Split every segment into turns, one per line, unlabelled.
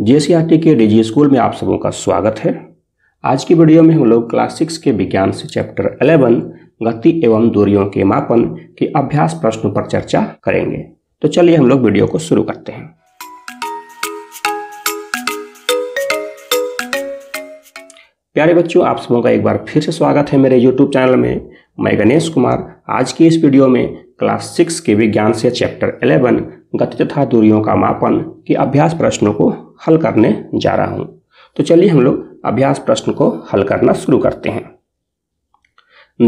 JCERT के DG school में आप सबों का स्वागत है। आज की वीडियो में हम लोग क्लास 6 के विज्ञान से चैप्टर 11 गति एवं दूरियों के मापन के अभ्यास प्रश्नों पर चर्चा करेंगे। तो चलिए हम लोग वीडियो को शुरू करते हैं। प्यारे बच्चों, आप सबों का एक बार फिर से स्वागत है मेरे YouTube चैनल में। मैं गणेश कुमार आज की इस वीडियो में क्लास 6 के विज्ञान से चैप्टर 11 गति तथा दूरियों का मापन के अभ्यास प्रश्नों को हल करने जा रहा हूं। तो चलिए हम लोग अभ्यास प्रश्न को हल करना शुरू करते हैं।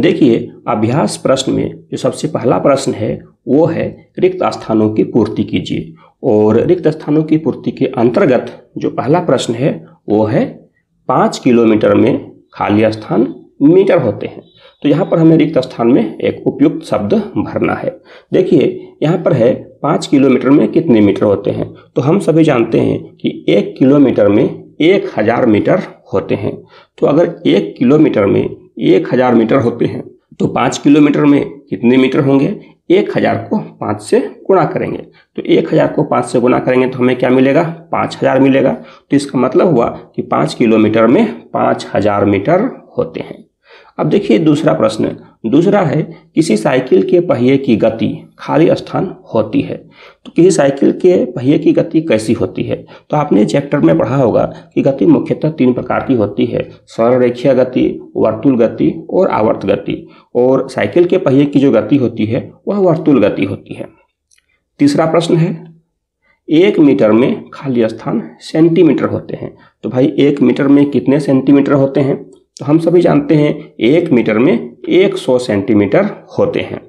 देखिए, अभ्यास प्रश्न में जो सबसे पहला प्रश्न है वो है रिक्त स्थानों की पूर्ति कीजिए। और रिक्त स्थानों की पूर्ति के अंतर्गत जो पहला प्रश्न है वो है 5 किलोमीटर में खाली स्थान मीटर होते हैं। तो यहाँ पर हमें रिक्त स्थान में एक उपयुक्त शब्द भरना है। देखिए, यहाँ पर है 5 किलोमीटर में कितने मीटर होते हैं। तो हम सभी जानते हैं कि 1 किलोमीटर में 1000 मीटर होते हैं। तो अगर 1 किलोमीटर में 1000 मीटर होते हैं तो 5 किलोमीटर में कितने मीटर होंगे। 1000 को 5 से गुणा करेंगे। तो 1000 को 5 से गुणा करेंगे तो हमें क्या मिलेगा, 5000 मिलेगा। तो इसका मतलब हुआ कि 5 किलोमीटर में 5000 मीटर होते हैं। अब देखिए दूसरा प्रश्न, दूसरा है किसी साइकिल के पहिए की गति खाली स्थान होती है। तो किसी साइकिल के पहिए की गति कैसी होती है। तो आपने चैप्टर में पढ़ा होगा कि गति मुख्यतः 3 प्रकार की होती है, सरल रेखीय गति, वर्तुल गति और आवर्त गति। और साइकिल के पहिए की जो गति होती है वह वर्तुल गति होती है। तीसरा प्रश्न है 1 मीटर में खाली स्थान सेंटीमीटर होते हैं। तो भाई 1 मीटर में कितने सेंटीमीटर होते हैं। तो हम सभी जानते हैं 1 मीटर में 100 सेंटीमीटर होते हैं।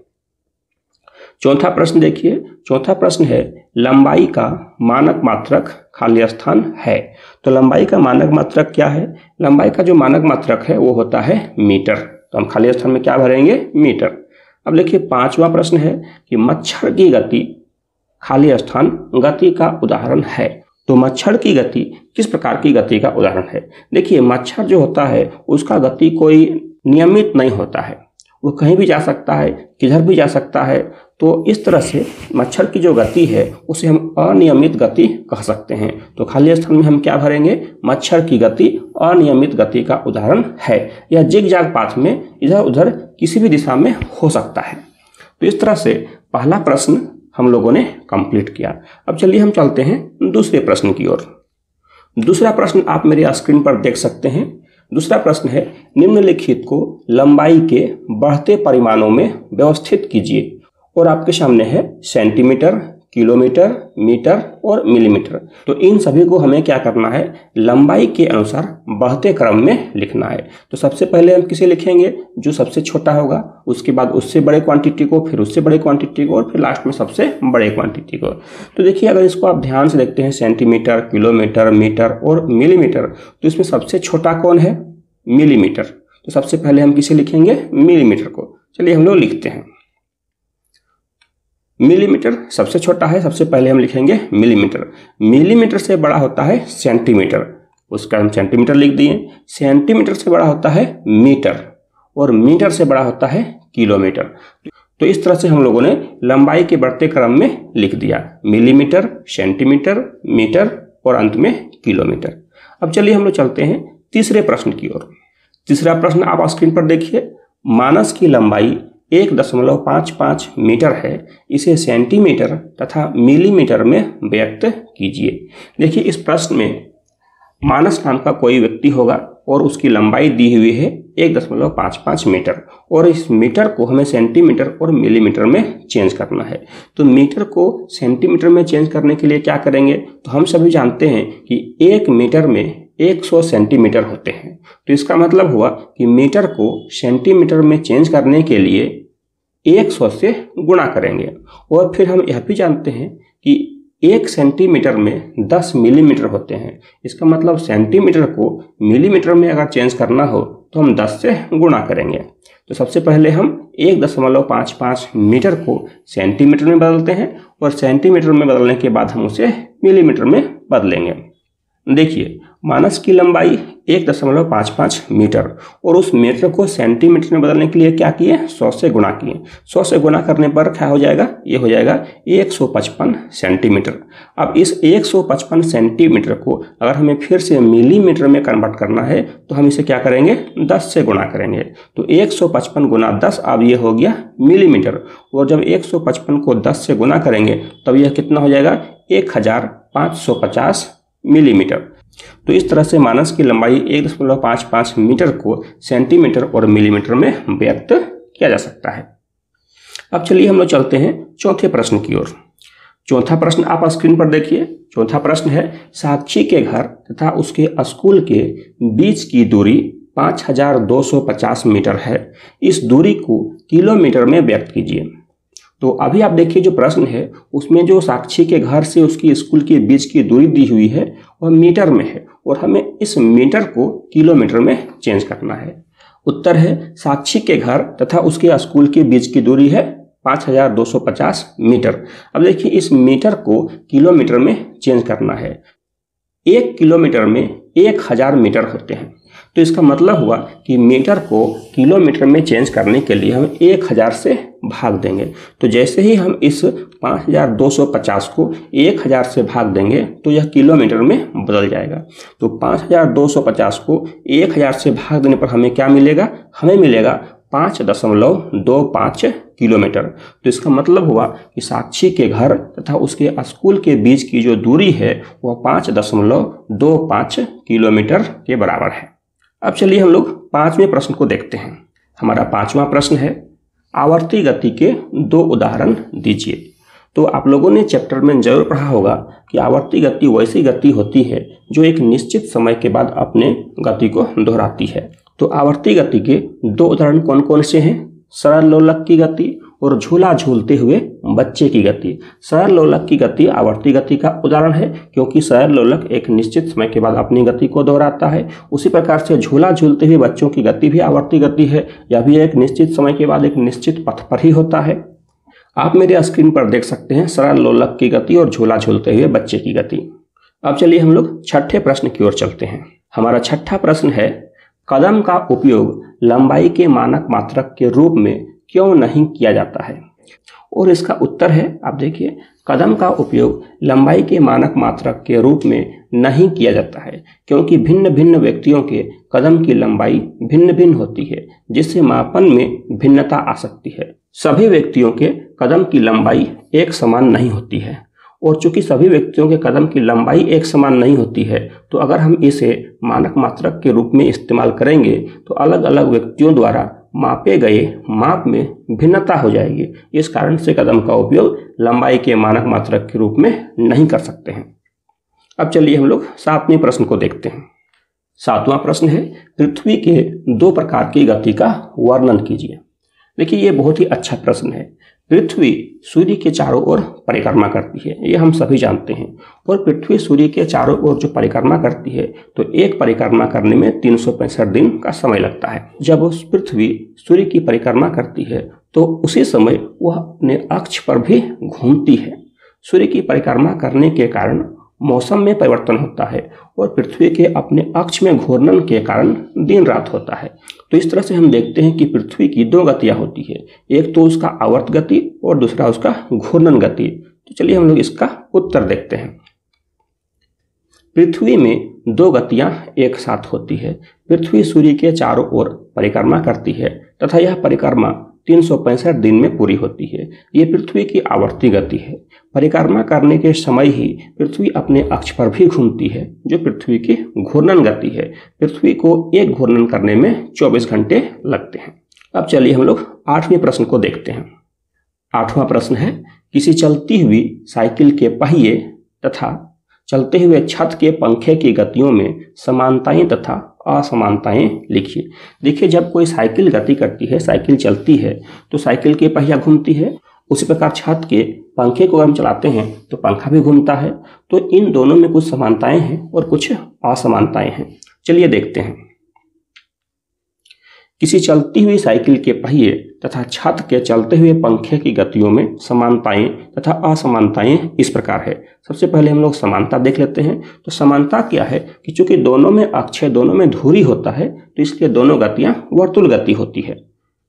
चौथा प्रश्न देखिए, चौथा प्रश्न है लंबाई का मानक मात्रक खाली स्थान है। तो लंबाई का मानक मात्रक क्या है। लंबाई का जो मानक मात्रक है वो होता है मीटर। तो हम खाली स्थान में क्या भरेंगे, मीटर। अब देखिए पांचवा प्रश्न है कि मच्छर की गति खाली स्थान गति का उदाहरण है। तो मच्छर की गति किस प्रकार की गति का उदाहरण है। देखिए, मच्छर जो होता है उसका गति कोई नियमित नहीं होता है, वो कहीं भी जा सकता है, किधर भी जा सकता है। तो इस तरह से मच्छर की जो गति है उसे हम अनियमित गति कह सकते हैं। तो खाली स्थान में हम क्या भरेंगे, मच्छर की गति अनियमित गति का उदाहरण है। यह जिग-जैग पाथ में इधर उधर किसी भी दिशा में हो सकता है। तो इस तरह से पहला प्रश्न हम लोगों ने कंप्लीट किया। अब चलिए हम चलते हैं दूसरे प्रश्न की ओर। दूसरा प्रश्न आप मेरे स्क्रीन पर देख सकते हैं। दूसरा प्रश्न है निम्नलिखित को लंबाई के बढ़ते परिमाणों में व्यवस्थित कीजिए। और आपके सामने है सेंटीमीटर, किलोमीटर, मीटर और मिलीमीटर। तो इन सभी को हमें क्या करना है, लंबाई के अनुसार बढ़ते क्रम में लिखना है। तो सबसे पहले हम किसे लिखेंगे, जो सबसे छोटा होगा, उसके बाद उससे बड़े क्वांटिटी को, फिर उससे बड़े क्वांटिटी को और फिर लास्ट में सबसे बड़े क्वांटिटी को। तो देखिए, अगर इसको आप ध्यान से देखते हैं सेंटीमीटर, किलोमीटर, मीटर और मिलीमीटर, तो इसमें सबसे छोटा कौन है, मिलीमीटर। तो सबसे पहले हम किसे लिखेंगे, मिलीमीटर को। चलिए हम लोग लिखते हैं। मिलीमीटर सबसे छोटा है, सबसे पहले हम लिखेंगे मिलीमीटर। मिलीमीटर से बड़ा होता है सेंटीमीटर, उसका हम सेंटीमीटर लिख दिए। सेंटीमीटर से बड़ा होता है मीटर और मीटर से बड़ा होता है किलोमीटर। तो इस तरह से हम लोगों ने लंबाई के बढ़ते क्रम में लिख दिया, मिलीमीटर, सेंटीमीटर, मीटर और अंत में किलोमीटर। अब चलिए हम लोग चलते हैं तीसरे प्रश्न की ओर। तीसरा प्रश्न आप स्क्रीन पर देखिए। मानस की लंबाई 1.55 मीटर है, इसे सेंटीमीटर तथा मिलीमीटर में व्यक्त कीजिए। देखिए, इस प्रश्न में मानस नाम का कोई व्यक्ति होगा और उसकी लंबाई दी हुई है 1.55 मीटर और इस मीटर को हमें सेंटीमीटर और मिलीमीटर में चेंज करना है। तो मीटर को सेंटीमीटर में चेंज करने के लिए क्या करेंगे, तो हम सभी जानते हैं कि 1 मीटर में 100 सेंटीमीटर होते हैं। तो इसका मतलब हुआ कि मीटर को सेंटीमीटर में चेंज करने के लिए 100 से गुणा करेंगे। और फिर हम यह भी जानते हैं कि 1 सेंटीमीटर में 10 मिलीमीटर होते हैं। इसका मतलब सेंटीमीटर को मिलीमीटर में अगर चेंज करना हो तो हम 10 से गुणा करेंगे। तो सबसे पहले हम 1.55 मीटर को सेंटीमीटर में बदलते हैं और सेंटीमीटर में बदलने के बाद हम उसे मिलीमीटर में बदलेंगे। देखिए, मानस की लंबाई 1.55 मीटर, और उस मीटर को सेंटीमीटर में बदलने के लिए क्या किए, 100 से गुणा किए। 100 से गुणा करने पर क्या हो जाएगा, ये हो जाएगा 155 सेंटीमीटर। अब इस 155 सेंटीमीटर को अगर हमें फिर से मिलीमीटर में कन्वर्ट करना है तो हम इसे क्या करेंगे, 10 से गुणा करेंगे। तो 155 गुना 10, अब ये हो गया मिलीमीटर, और जब 155 को 10 से गुना करेंगे तब यह कितना हो जाएगा, 1550 मिलीमीटर। तो इस तरह से मानस की लंबाई 1.55 मीटर को सेंटीमीटर और मिलीमीटर में व्यक्त किया जा सकता है। अब चलिए हम लोग चलते हैं चौथे प्रश्न की ओर। चौथा प्रश्न आप स्क्रीन पर देखिए। चौथा प्रश्न है, साक्षी के घर तथा उसके स्कूल के बीच की दूरी 5250 मीटर है। इस दूरी को किलोमीटर में व्यक्त कीजिए। तो अभी आप देखिए जो प्रश्न है उसमें जो साक्षी के घर से उसकी स्कूल के बीच की दूरी दी हुई है वह मीटर में है, और हमें इस मीटर को किलोमीटर में चेंज करना है। उत्तर है, साक्षी के घर तथा उसके स्कूल के बीच की दूरी है 5250 मीटर। अब देखिए इस मीटर को किलोमीटर में चेंज करना है। 1 किलोमीटर में 1000 मीटर होते हैं, तो इसका मतलब हुआ कि मीटर को किलोमीटर में चेंज करने के लिए हम 1000 से भाग देंगे। तो जैसे ही हम इस 5250 को 1000 से भाग देंगे तो यह किलोमीटर में बदल जाएगा। तो 5250 को 1000 से भाग देने पर हमें क्या मिलेगा, हमें मिलेगा 5.25 किलोमीटर। तो इसका मतलब हुआ कि साक्षी के घर तथा उसके स्कूल के बीच की जो दूरी है वह 5.25 किलोमीटर के बराबर है। अब चलिए हम लोग पांचवें प्रश्न को देखते हैं। हमारा पांचवा प्रश्न है, आवर्ती गति के 2 उदाहरण दीजिए। तो आप लोगों ने चैप्टर में जरूर पढ़ा होगा कि आवर्ती गति वैसी गति होती है जो एक निश्चित समय के बाद अपने गति को दोहराती है। तो आवर्ती गति के 2 उदाहरण कौन कौन से हैं, सरल लोलक की गति और झूला झूलते हुए बच्चे की गति। सरल लोलक की गति आवर्ती गति का उदाहरण है, क्योंकि सरल लोलक एक निश्चित समय के बाद अपनी गति को दोहराता है। उसी प्रकार से झूला झूलते हुए बच्चों की गति भी आवर्ती गति है, यह भी एक निश्चित समय के बाद एक निश्चित पथ पर ही होता है। आप मेरे स्क्रीन पर देख सकते हैं सरल लोलक की गति और झूला झूलते हुए बच्चे की गति। अब चलिए हम लोग छठे प्रश्न की ओर चलते हैं। हमारा छठा प्रश्न है, कदम का उपयोग लंबाई के मानक मात्रक के रूप में क्यों नहीं किया जाता है। और इसका उत्तर है, आप देखिए, कदम का उपयोग लंबाई के मानक मात्रक के रूप में नहीं किया जाता है क्योंकि भिन्न भिन्न व्यक्तियों के कदम की लंबाई भिन्न भिन्न होती है, जिससे मापन में भिन्नता आ सकती है। सभी व्यक्तियों के कदम की लंबाई एक समान नहीं होती है, और चूंकि सभी व्यक्तियों के कदम की लंबाई एक समान नहीं होती है तो अगर हम इसे मानक मात्रक के रूप में इस्तेमाल करेंगे तो अलग अलग व्यक्तियों द्वारा मापे गए माप में भिन्नता हो जाएगी। इस कारण से कदम का उपयोग लंबाई के मानक मात्रक के रूप में नहीं कर सकते हैं। अब चलिए हम लोग 7वें प्रश्न को देखते हैं। 7वां प्रश्न है, पृथ्वी के 2 प्रकार की गति का वर्णन कीजिए। देखिए ये बहुत ही अच्छा प्रश्न है। पृथ्वी सूर्य के चारों ओर परिक्रमा करती है, ये हम सभी जानते हैं। और पृथ्वी सूर्य के चारों ओर जो परिक्रमा करती है तो एक परिक्रमा करने में 365 दिन का समय लगता है। जब उस पृथ्वी सूर्य की परिक्रमा करती है तो उसी समय वह अपने अक्ष पर भी घूमती है। सूर्य की परिक्रमा करने के कारण मौसम में परिवर्तन होता है और पृथ्वी के अपने अक्ष में घूर्णन के कारण दिन रात होता है। तो इस तरह से हम देखते हैं कि पृथ्वी की 2 गतियां होती है, एक तो उसका आवर्त गति और दूसरा उसका घूर्णन गति। तो चलिए हम लोग इसका उत्तर देखते हैं। पृथ्वी में 2 गतियां एक साथ होती है। पृथ्वी सूर्य के चारों ओर परिक्रमा करती है तथा यह परिक्रमा 365 दिन में पूरी होती है। ये पृथ्वी की आवर्ती गति है। परिक्रमा करने के समय ही पृथ्वी अपने अक्ष पर भी घूमती है, जो पृथ्वी की घूर्णन गति है। पृथ्वी को एक घूर्णन करने में 24 घंटे लगते हैं। अब चलिए हम लोग 8वें प्रश्न को देखते हैं। 8वां प्रश्न है, किसी चलती हुई साइकिल के पहिए तथा चलते हुए छत के पंखे की गतियों में समानताएं तथा असमानताएं लिखिए। देखिए जब कोई साइकिल गति करती है, साइकिल चलती है तो साइकिल के पहिया घूमती है। उसी प्रकार छत के पंखे को हम चलाते हैं तो पंखा भी घूमता है। तो इन दोनों में कुछ समानताएं हैं और कुछ असमानताएं हैं। चलिए देखते हैं। किसी चलती हुई साइकिल के पहिए तथा छत के चलते हुए पंखे की गतियों में समानताएं तथा असमानताएं इस प्रकार है। सबसे पहले हम लोग समानता देख लेते हैं। तो समानता क्या है कि चूंकि दोनों में अक्षय, दोनों में धुरी होता है, तो इसलिए दोनों गतियां वर्तुल गति होती है।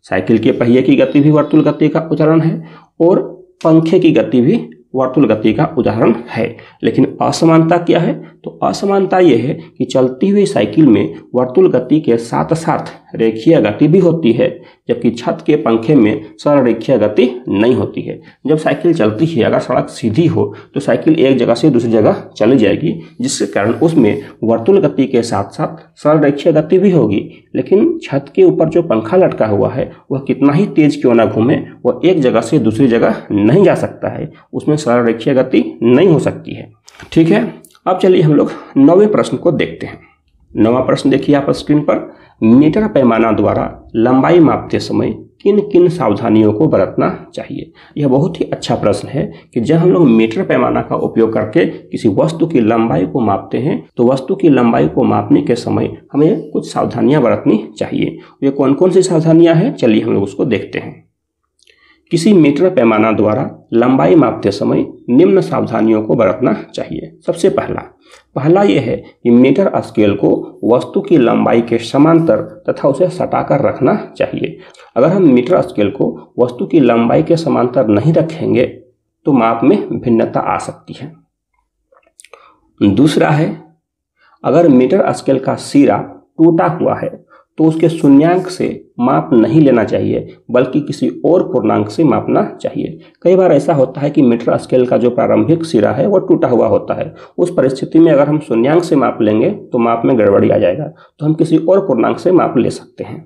साइकिल के पहिए की गति भी वर्तुल गति का उदाहरण है और पंखे की गति भी वर्तुल गति का उदाहरण है। लेकिन असमानता क्या है? तो असमानता यह है कि चलती हुई साइकिल में वर्तुल गति के साथ साथ रेखीय गति भी होती है, जबकि छत के पंखे में सरल रेखीय गति नहीं होती है। जब साइकिल चलती है, अगर सड़क सीधी हो तो साइकिल एक जगह से दूसरी जगह चली जाएगी, जिसके कारण उसमें वर्तुल गति के साथ साथ सरल रेखीय गति भी होगी। लेकिन छत के ऊपर जो पंखा लटका हुआ है वह कितना ही तेज क्यों ना घूमे, वह एक जगह से दूसरी जगह नहीं जा सकता है, उसमें सरल रेखीय गति नहीं हो सकती है। ठीक है, अब चलिए हम लोग 9वें प्रश्न को देखते हैं। 9वां प्रश्न देखिए आप स्क्रीन पर। मीटर पैमाना द्वारा लंबाई मापते समय किन किन सावधानियों को बरतना चाहिए? यह बहुत ही अच्छा प्रश्न है कि जब हम लोग मीटर पैमाना का उपयोग करके किसी वस्तु की लंबाई को मापते हैं तो वस्तु की लंबाई को मापने के समय हमें कुछ सावधानियां बरतनी चाहिए। ये कौन कौन सी सावधानियां हैं, चलिए हम लोग उसको देखते हैं। किसी मीटर पैमाना द्वारा लंबाई मापते समय निम्न सावधानियों को बरतना चाहिए। सबसे पहला यह है कि मीटर स्केल को वस्तु की लंबाई के समांतर तथा उसे सटाकर रखना चाहिए। अगर हम मीटर स्केल को वस्तु की लंबाई के समांतर नहीं रखेंगे तो माप में भिन्नता आ सकती है। दूसरा है, अगर मीटर स्केल का सिरा टूटा हुआ है तो उसके शून्यांक से माप नहीं लेना चाहिए, बल्कि किसी और पूर्णांक से मापना चाहिए। कई बार ऐसा होता है कि मीटर स्केल का जो प्रारंभिक सिरा है वो टूटा हुआ होता है। उस परिस्थिति में अगर हम शून्यांक से माप लेंगे तो माप में गड़बड़ी आ जाएगा, तो हम किसी और पूर्णांक से माप ले सकते हैं।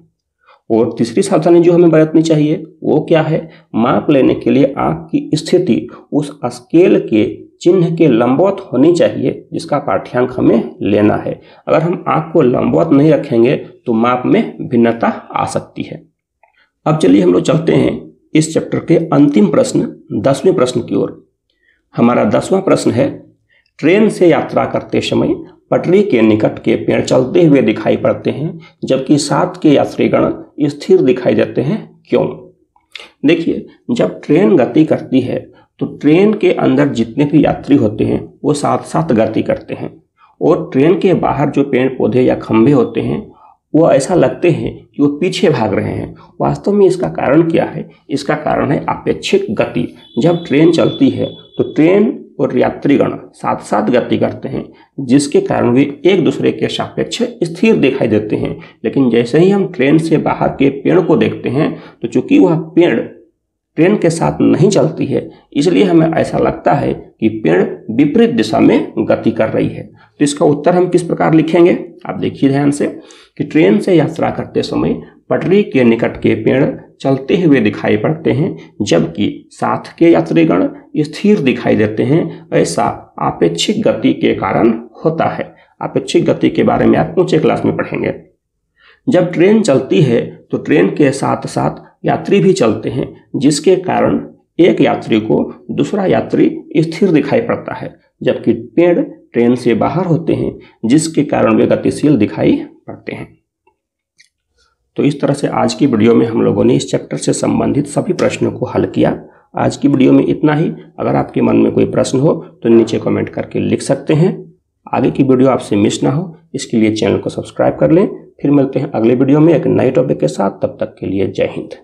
और तीसरी सावधानी जो हमें बरतनी चाहिए वो क्या है? माप लेने के लिए आंख की स्थिति उस स्केल के चिन्ह के लंबवत होनी चाहिए जिसका पाठ्यांक हमें लेना है। अगर हम आंख को लंबवत नहीं रखेंगे तो माप में भिन्नता आ सकती है। अब चलिए हम लोग चलते हैं इस चैप्टर के अंतिम प्रश्न 10वें प्रश्न की ओर। हमारा 10वां प्रश्न है, ट्रेन से यात्रा करते समय पटरी के निकट के पेड़ चलते हुए दिखाई पड़ते हैं जबकि साथ के यात्रीगण स्थिर दिखाई देते हैं, क्यों? देखिए, जब ट्रेन गति करती है तो ट्रेन के अंदर जितने भी यात्री होते हैं वो साथ साथ गति करते हैं, और ट्रेन के बाहर जो पेड़ पौधे या खंभे होते हैं वो ऐसा लगते हैं कि वो पीछे भाग रहे हैं। वास्तव में इसका कारण क्या है? इसका कारण है अपेक्षिक गति। जब ट्रेन चलती है तो ट्रेन और यात्रीगण साथ साथ गति करते हैं, जिसके कारण वे एक दूसरे के सापेक्ष स्थिर दिखाई देते हैं। लेकिन जैसे ही हम ट्रेन से बाहर के पेड़ को देखते हैं तो चूंकि वह पेड़ ट्रेन के साथ नहीं चलती है, इसलिए हमें ऐसा लगता है कि पेड़ विपरीत दिशा में गति कर रही है। तो इसका उत्तर हम किस प्रकार लिखेंगे? आप देखिए ध्यान से कि ट्रेन से यात्रा करते समय पटरी के निकट के पेड़ चलते हुए दिखाई पड़ते हैं जबकि साथ के यात्रीगण स्थिर दिखाई देते हैं। ऐसा आपेक्षिक गति के कारण होता है। आपेक्षिक गति के बारे में आप ऊंचे क्लास में पढ़ेंगे। जब ट्रेन चलती है तो ट्रेन के साथ साथ यात्री भी चलते हैं, जिसके कारण एक यात्री को दूसरा यात्री स्थिर दिखाई पड़ता है, जबकि पेड़ ट्रेन से बाहर होते हैं जिसके कारण वे गतिशील दिखाई पड़ते हैं। तो इस तरह से आज की वीडियो में हम लोगों ने इस चैप्टर से संबंधित सभी प्रश्नों को हल किया। आज की वीडियो में इतना ही। अगर आपके मन में कोई प्रश्न हो तो नीचे कमेंट करके लिख सकते हैं। आगे की वीडियो आपसे मिस ना हो इसके लिए चैनल को सब्सक्राइब कर लें। फिर मिलते हैं अगले वीडियो में एक नए टॉपिक के साथ। तब तक के लिए जय हिंद।